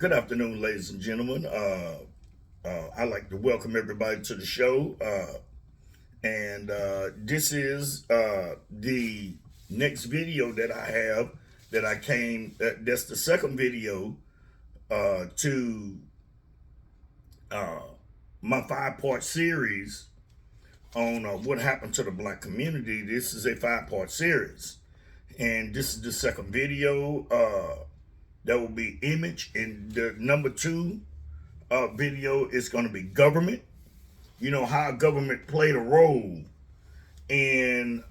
Good afternoon, ladies and gentlemen. I'd like to welcome everybody to the show. And This is the next video that I have that I came, that's the second video to uh, my 5-part series on what happened to the black community. This is a 5-part series. And this is the second video. That will be image, and the number 2 video is going to be government. You know how government played a role in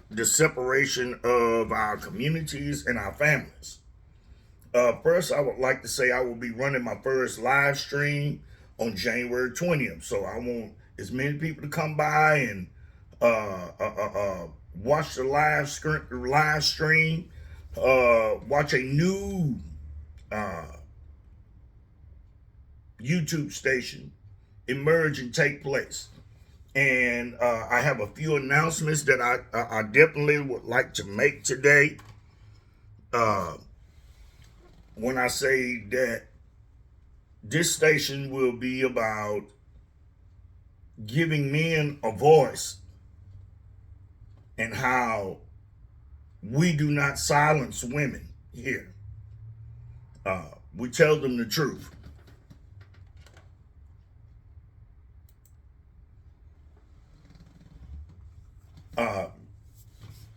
the separation of our communities and our families. First, I would like to say I will be running my first live stream on January 20th. So I want as many people to come by and watch the live stream. Watch a new YouTube station emerge and take place. And I have a few announcements that I definitely would like to make today. When I say that this station will be about giving men a voice and how we do not silence women here. We tell them the truth.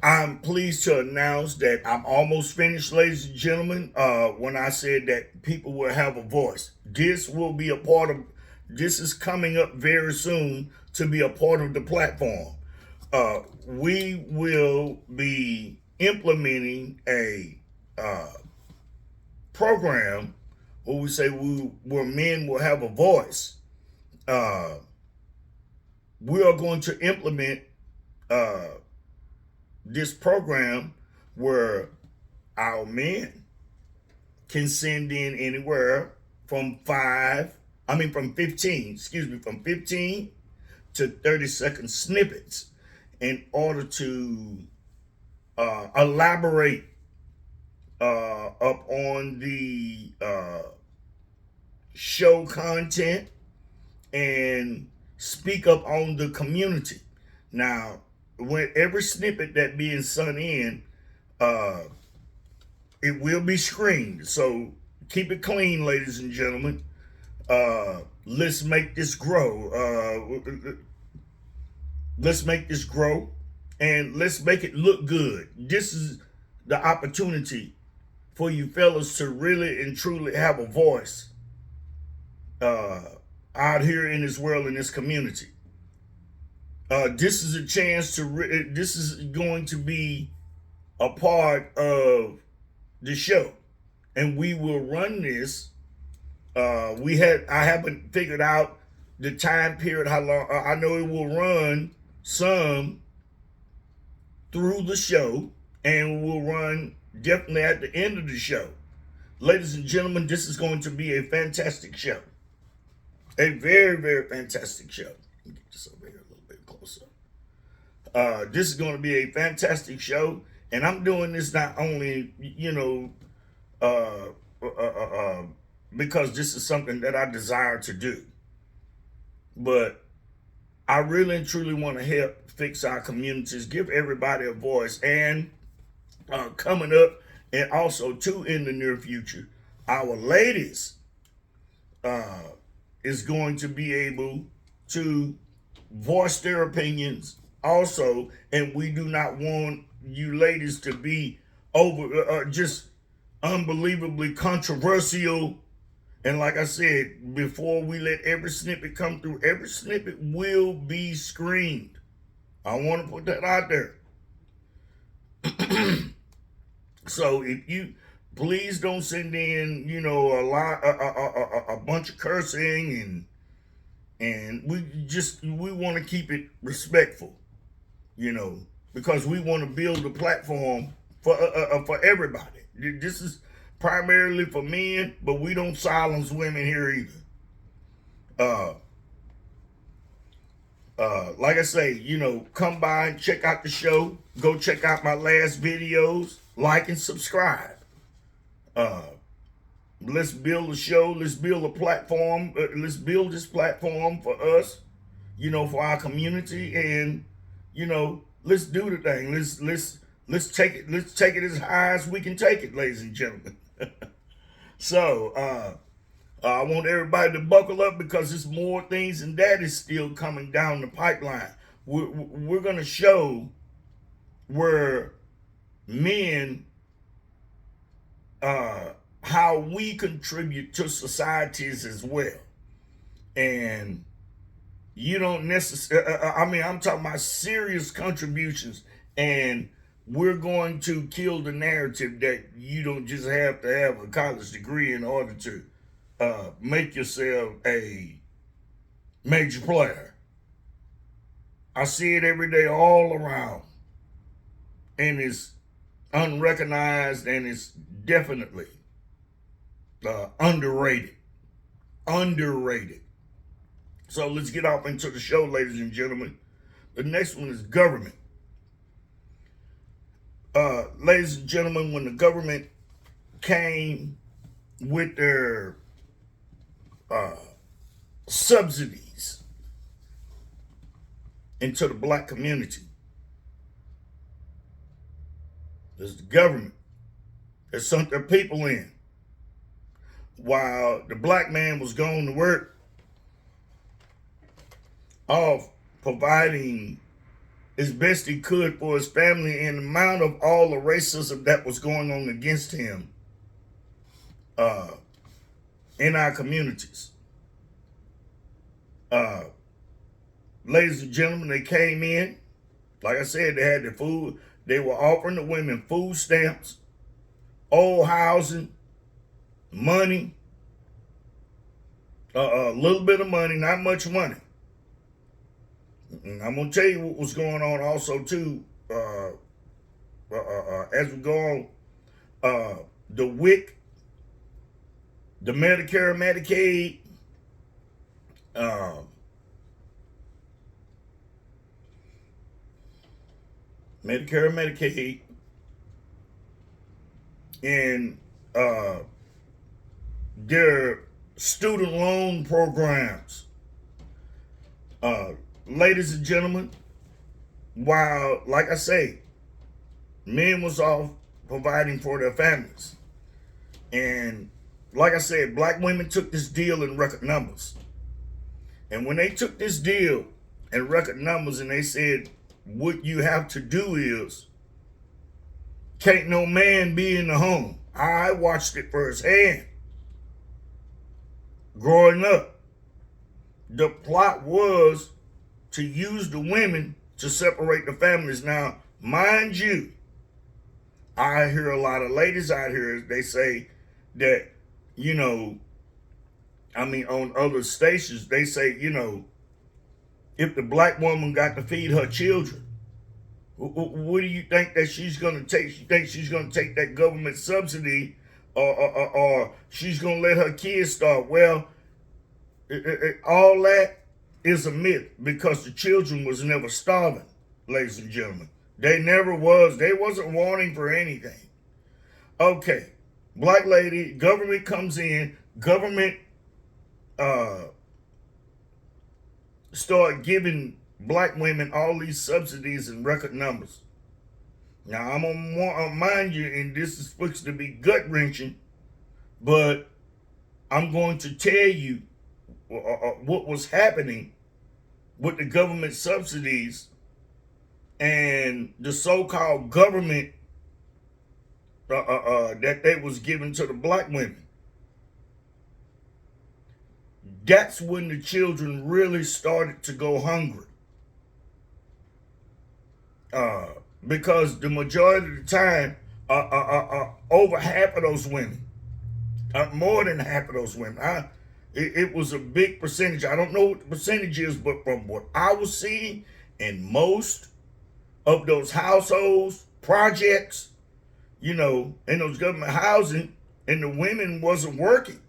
I'm pleased to announce that I'm almost finished, ladies and gentlemen. When I said that people will have a voice, this will be a part of, this is coming up very soon to be a part of the platform. We will be implementing a program where we say where men will have a voice. We are going to implement this program where our men can send in anywhere from 15 to 30-second snippets in order to elaborate up on the show content and speak up on the community. Now, when every snippet that being sent in, it will be screened. So keep it clean, ladies and gentlemen. Let's make this grow. Let's make this grow, and let's make it look good. This is the opportunity for you fellas to really and truly have a voice out here in this world, in this community. This is a chance to, this is going to be a part of the show. And we will run this. I haven't figured out the time period, how long. I know it will run some through the show and will run definitely at the end of the show. Ladies and gentlemen, this is going to be a fantastic show. A very, very fantastic show. Let me get this over here a little bit closer. This is going to be a fantastic show, and I'm doing this not only, because this is something that I desire to do, but I really and truly want to help fix our communities, give everybody a voice, and coming up, and also too in the near future, our ladies is going to be able to voice their opinions also, and we do not want you ladies to be just unbelievably controversial. And like I said, before we let every snippet come through, every snippet will be screened. I want to put that out there. So if you, please don't send in, a bunch of cursing, and we want to keep it respectful, because we want to build a platform for everybody. This is primarily for men, but we don't silence women here either. Like I say, come by and check out the show. Go check out my last videos. Like and subscribe. Let's build a show. Let's build a platform. Let's build this platform for us, for our community, and let's do the thing. Let's take it. Let's take it as high as we can take it, ladies and gentlemen. So I want everybody to buckle up because there's more things than that is still coming down the pipeline. We're going to show where men, how we contribute to societies as well. And you don't necessarily, I'm talking about serious contributions. And we're going to kill the narrative that you don't just have to have a college degree in order to make yourself a major player. I see it every day all around. And it's unrecognized, and it's definitely underrated. Underrated. So let's get off into the show, ladies and gentlemen. The next one is government. Ladies and gentlemen, when the government came with their subsidies into the black community, there's the government that sunk their people in. While the black man was going to work off providing as best he could for his family, and the amount of all the racism that was going on against him in our communities. Ladies and gentlemen, they came in. Like I said, they had the food. They were offering the women food stamps, old housing, money, a little bit of money, not much money. And I'm going to tell you what was going on also, too, as we go on. The WIC, the Medicare, Medicaid, Medicare, Medicaid, and their student loan programs. Ladies and gentlemen, while, like I say, men was off providing for their families. And like I said, black women took this deal in record numbers. And when they took this deal in record numbers and they said, what you have to do is, can't no man be in the home. I watched it firsthand. Growing up, the plot was to use the women to separate the families. Now, mind you, I hear a lot of ladies out here, they say that, on other stations, they say, if the black woman got to feed her children, what do you think that she's going to take? You think she's going to take that government subsidy or she's going to let her kids starve? Well, all that is a myth because the children was never starving, ladies and gentlemen. They never was. They wasn't wanting for anything. Okay, black lady, government comes in, government start giving black women all these subsidies in record numbers. Now, I'm going to mind you, and this is supposed to be gut-wrenching, but I'm going to tell you what was happening with the government subsidies and the so-called government that they was giving to the black women. That's when the children really started to go hungry. Because the majority of the time, over half of those women, more than half of those women, it was a big percentage. I don't know what the percentage is, but from what I was seeing in most of those households, projects, in those government housing, and the women wasn't working.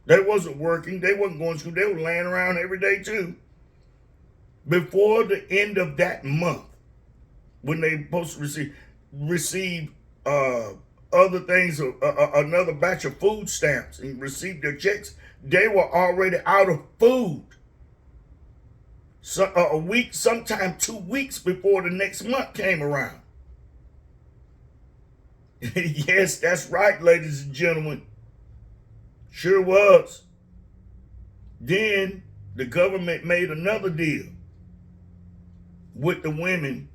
They wasn't working. They wasn't going to school. They were laying around every day too. Before the end of that month, when they supposed to receive other things, another batch of food stamps and received their checks, they were already out of food. So, a week, sometime 2 weeks before the next month came around. Yes, that's right, ladies and gentlemen. Sure was. Then the government made another deal with the women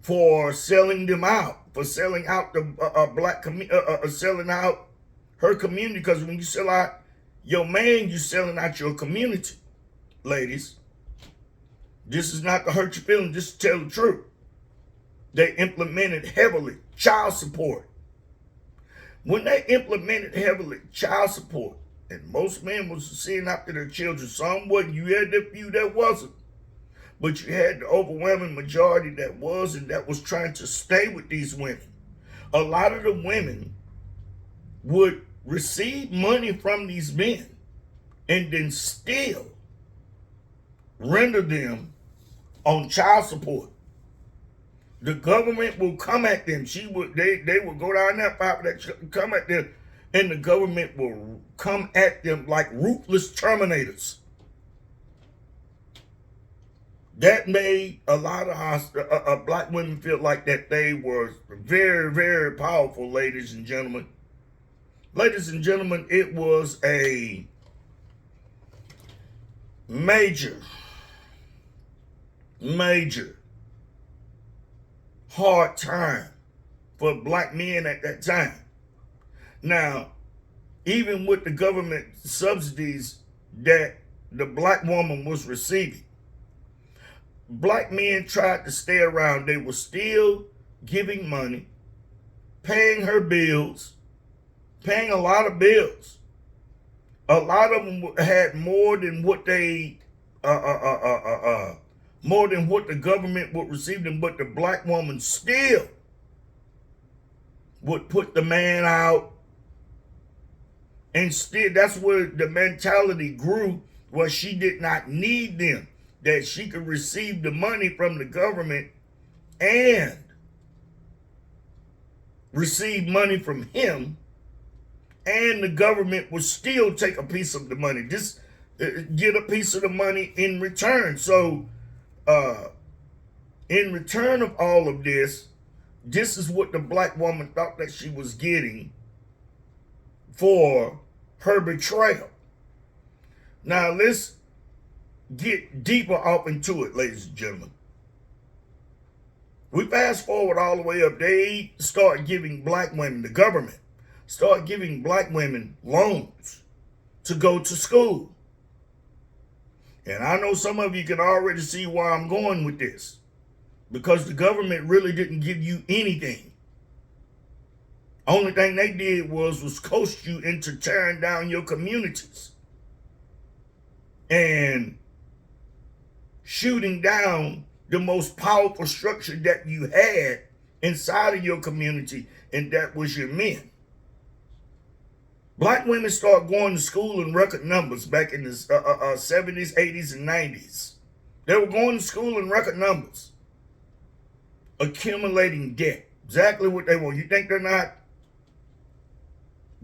for selling them out, for selling out the black community, selling out her community. Because when you sell out your man, you're selling out your community, ladies. This is not to hurt your feelings, just to tell the truth. They implemented heavily child support. When they implemented heavily child support, and most men was seeing after their children, some wasn't. You had the few that wasn't. But you had the overwhelming majority that was, and that was trying to stay with these women. A lot of the women would receive money from these men and then still render them on child support. The government will come at them. They will go down that come at them, and the government will come at them like ruthless terminators. That made a lot of black women feel like that they were very, very powerful, ladies and gentlemen. Ladies and gentlemen, it was a major hard time for black men at that time. Now, even with the government subsidies that the black woman was receiving, black men tried to stay around. They were still giving money, paying her bills, paying a lot of bills. A lot of them had more than what they more than what the government would receive them, but the black woman still would put the man out. And still, that's where the mentality grew, where she did not need them, that she could receive the money from the government and receive money from him, and the government would still take a piece of the money, just get a piece of the money in return. So in return of all of this, this is what the black woman thought that she was getting for her betrayal. Now let's get deeper off into it, ladies and gentlemen. We fast forward all the way up. They start giving black women, the government start giving black women loans to go to school. And I know some of you can already see where I'm going with this, because the government really didn't give you anything. Only thing they did was coast you into tearing down your communities and shooting down the most powerful structure that you had inside of your community, and that was your men. Black women started going to school in record numbers back in the 70s, 80s, and 90s. They were going to school in record numbers, accumulating debt. Exactly what they want. You think they're not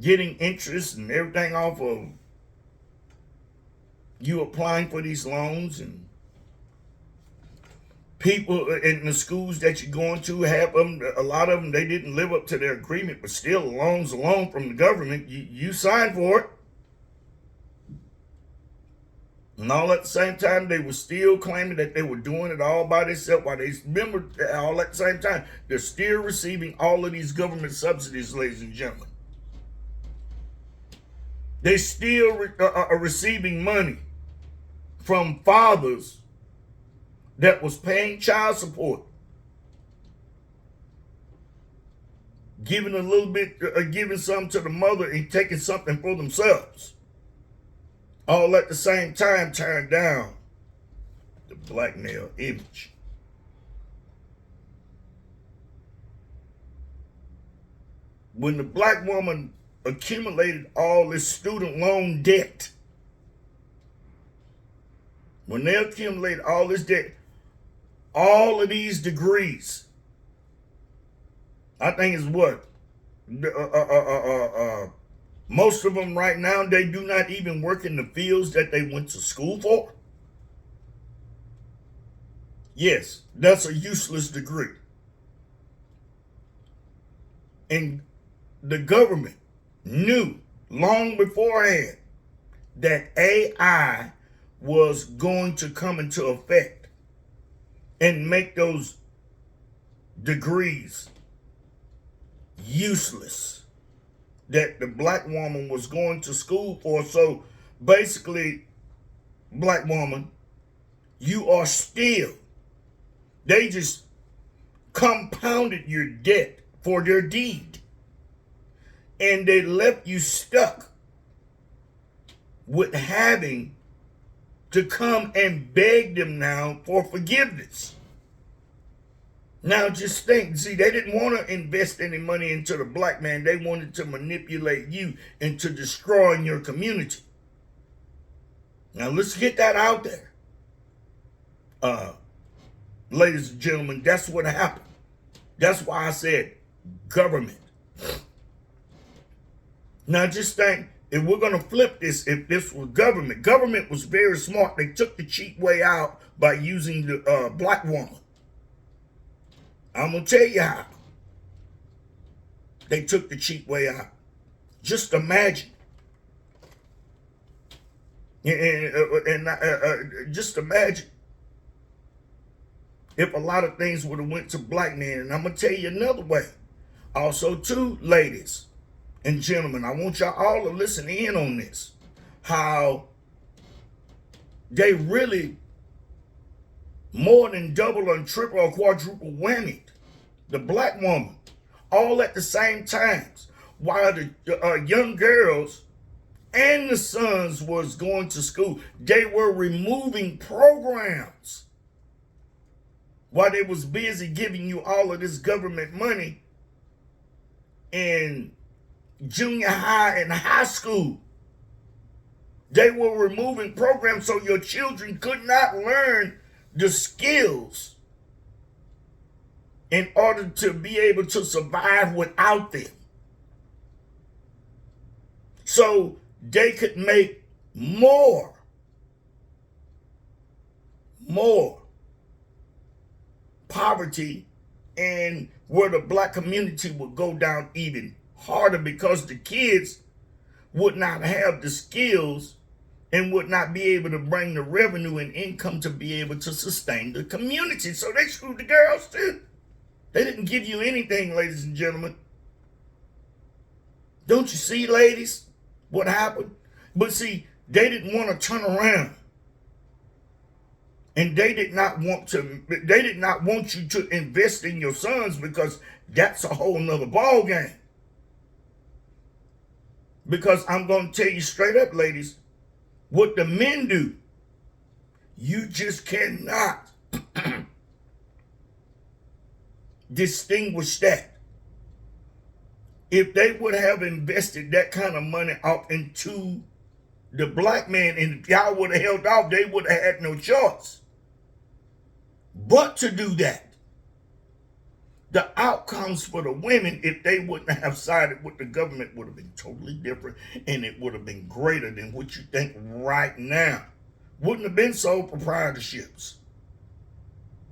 getting interest and everything off of you applying for these loans? And people in the schools that you're going to have them, a lot of them, they didn't live up to their agreement, but still a loan from the government. You signed for it. And all at the same time, they were still claiming that they were doing it all by themselves. While they remember, all at the same time, they're still receiving all of these government subsidies, ladies and gentlemen. They still are receiving money from fathers that was paying child support, giving a little bit, giving something to the mother and taking something for themselves. All at the same time, tearing down the black male image. When the black woman accumulated all this student loan debt, when they accumulated all this debt, all of these degrees, I think it's what, Most of them right now, they do not even work in the fields that they went to school for. Yes, that's a useless degree. And the government knew long beforehand that AI was going to come into effect and make those degrees useless that the black woman was going to school for. So basically, black woman, you are still, they just compounded your debt for their deed. And they left you stuck with having to come and beg them now for forgiveness. Now just think, see, they didn't want to invest any money into the black man. They wanted to manipulate you into destroying your community. Now let's get that out there. Ladies and gentlemen, that's what happened. That's why I said government. Now just think, if we're going to flip this, if this was government was very smart. They took the cheap way out by using the black woman. I'm going to tell you how. They took the cheap way out. Just imagine. Just imagine if a lot of things would have went to black men. And I'm going to tell you another way. Also, too, ladies and gentlemen, I want y'all all to listen in on this. How they really more than double and triple or quadruple whammied the black woman all at the same times, while the young girls and the sons was going to school. They were removing programs while they was busy giving you all of this government money in junior high and high school. They were removing programs so your children could not learn the skills in order to be able to survive without them. So they could make more poverty, and where the black community would go down even harder, because the kids would not have the skills and would not be able to bring the revenue and income to be able to sustain the community. So they screwed the girls too. They didn't give you anything, ladies and gentlemen. Don't you see, ladies, what happened? But see, they didn't want to turn around. And they did not want you to invest in your sons, because that's a whole nother ball game. Because I'm going to tell you straight up, ladies, what the men do, you just cannot distinguish that. If they would have invested that kind of money out into the black man, and if y'all would have held off, they would have had no choice but to do that. The outcomes for the women, if they wouldn't have sided with the government, would have been totally different, and it would have been greater than what you think right now. Wouldn't have been sole proprietorships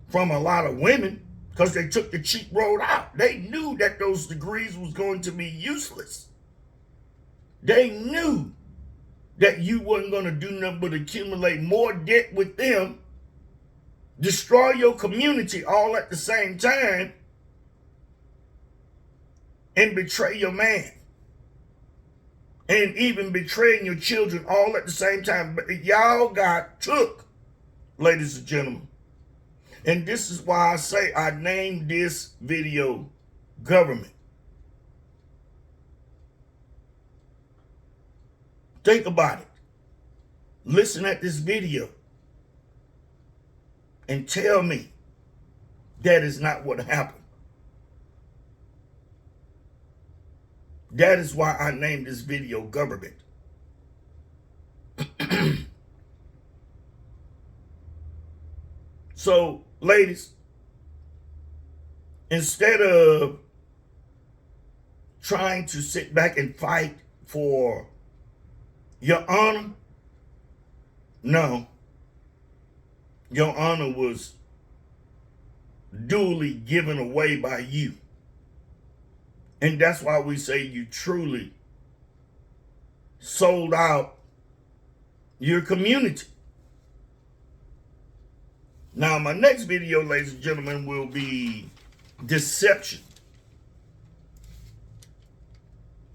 from a lot of women, because they took the cheap road out. They knew that those degrees was going to be useless. They knew that you wasn't going to do nothing but accumulate more debt with them, destroy your community all at the same time, and betray your man. And even betraying your children all at the same time. But y'all got took, ladies and gentlemen. And this is why I say I named this video Government. Think about it. Listen at this video and tell me that is not what happened. That is why I named this video Government. So, ladies, instead of trying to sit back and fight for your honor. No. Your honor was duly given away by you. And that's why we say you truly sold out your community. Now, my next video, ladies and gentlemen, will be deception.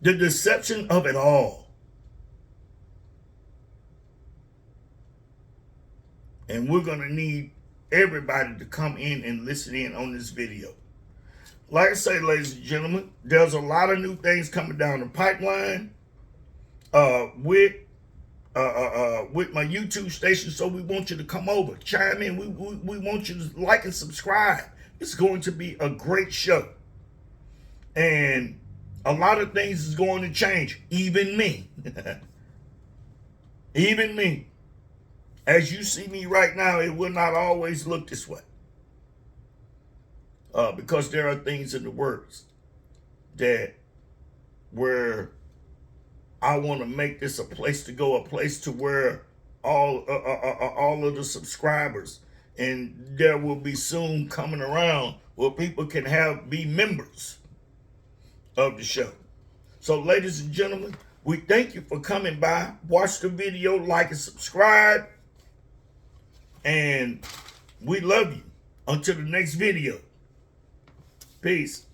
The deception of it all. And we're going to need everybody to come in and listen in on this video. Like I say, ladies and gentlemen, there's a lot of new things coming down the pipeline with my YouTube station. So we want you to come over, chime in. We want you to like and subscribe. It's going to be a great show. And a lot of things is going to change. Even me. Even me. As you see me right now, it will not always look this way. Because there are things in the works that where I want to make this a place to go, a place to where all of the subscribers, and there will be soon coming around where people can be members of the show. So, ladies and gentlemen, we thank you for coming by. Watch the video, like and subscribe, and we love you. Until the next video. Peace.